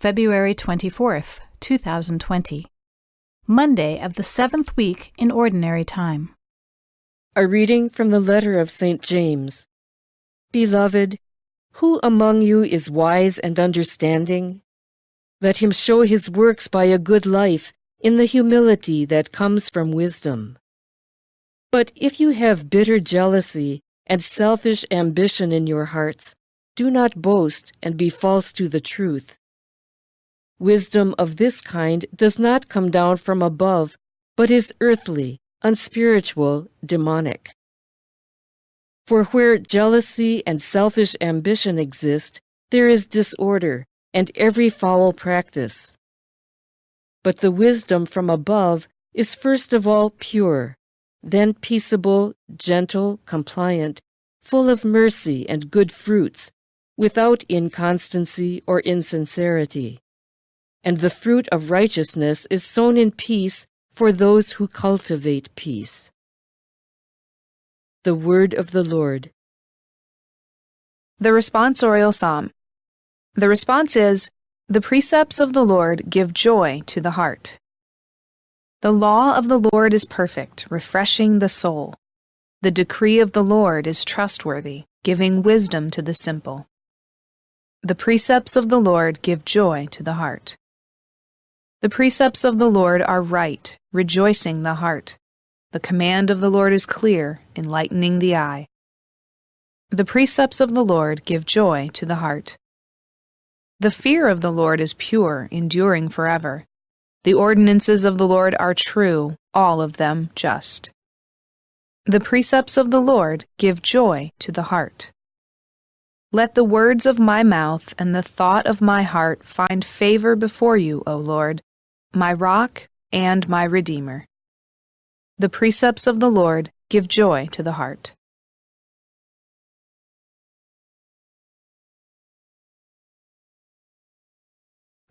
February 24th, 2020. Monday of the 7th week in Ordinary Time. A reading from the letter of St. James. Beloved, who among you is wise and understanding? Let him show his works by a good life in the humility that comes from wisdom. But if you have bitter jealousy and selfish ambition in your hearts, do not boast and be false to the truth. Wisdom of this kind does not come down from above, but is earthly, unspiritual, demonic. For where jealousy and selfish ambition exist, there is disorder and every foul practice. But the wisdom from above is first of all pure, then peaceable, gentle, compliant, full of mercy and good fruits, without inconstancy or insincerity. And the fruit of righteousness is sown in peace for those who cultivate peace. The word of the Lord. The responsorial psalm. The response is, "The precepts of the Lord give joy to the heart." The law of the Lord is perfect, refreshing the soul. The decree of the Lord is trustworthy, giving wisdom to the simple. The precepts of the Lord give joy to the heart. The precepts of the Lord are right, rejoicing the heart. The command of the Lord is clear, enlightening the eye. The precepts of the Lord give joy to the heart. The fear of the Lord is pure, enduring forever. The ordinances of the Lord are true, all of them just. The precepts of the Lord give joy to the heart. Let the words of my mouth and the thought of my heart find favor before you, O Lord, my rock and my Redeemer. The precepts of the Lord give joy to the heart.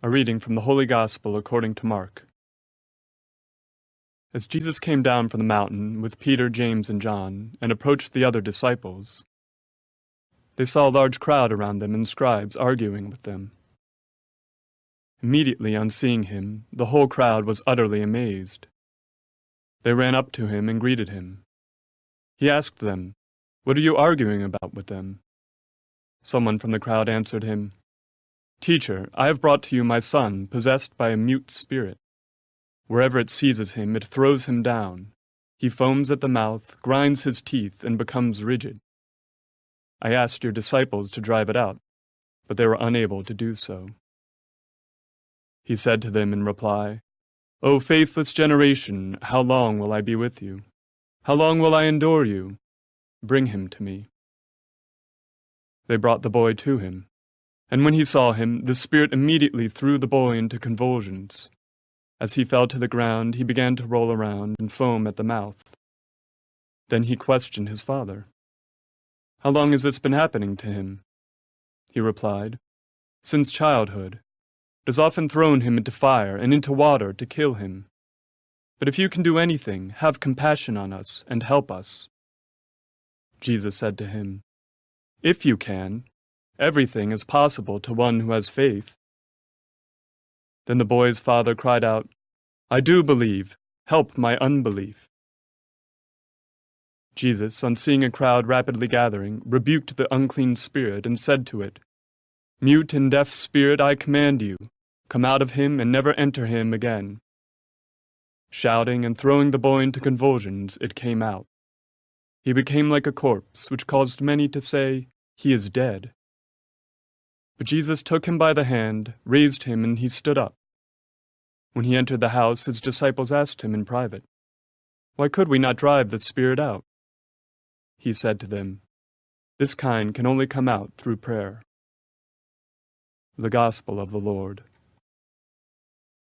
A reading from the Holy Gospel according to Mark. As Jesus came down from the mountain with Peter, James, and John, and approached the other disciples, they saw a large crowd around them and scribes arguing with them. Immediately on seeing him, the whole crowd was utterly amazed. They ran up to him and greeted him. He asked them, "What are you arguing about with them?" Someone from the crowd answered him, "Teacher, I have brought to you my son, possessed by a mute spirit. Wherever it seizes him, it throws him down. He foams at the mouth, grinds his teeth, and becomes rigid. I asked your disciples to drive it out, but they were unable to do so." He said to them in reply, "O faithless generation, how long will I be with you? How long will I endure you? Bring him to me." They brought the boy to him, and when he saw him, the spirit immediately threw the boy into convulsions. As he fell to the ground, he began to roll around and foam at the mouth. Then he questioned his father, "How long has this been happening to him?" He replied, "Since childhood. It has often thrown him into fire and into water to kill him. But if you can do anything, have compassion on us and help us." Jesus said to him, "If you can, everything is possible to one who has faith." Then the boy's father cried out, "I do believe, help my unbelief." Jesus, on seeing a crowd rapidly gathering, rebuked the unclean spirit and said to it, "Mute and deaf spirit, I command you, come out of him and never enter him again." Shouting and throwing the boy into convulsions, it came out. He became like a corpse, which caused many to say, "He is dead." But Jesus took him by the hand, raised him, and he stood up. When he entered the house, his disciples asked him in private, "Why could we not drive the spirit out?" He said to them, "This kind can only come out through prayer." The Gospel of the Lord.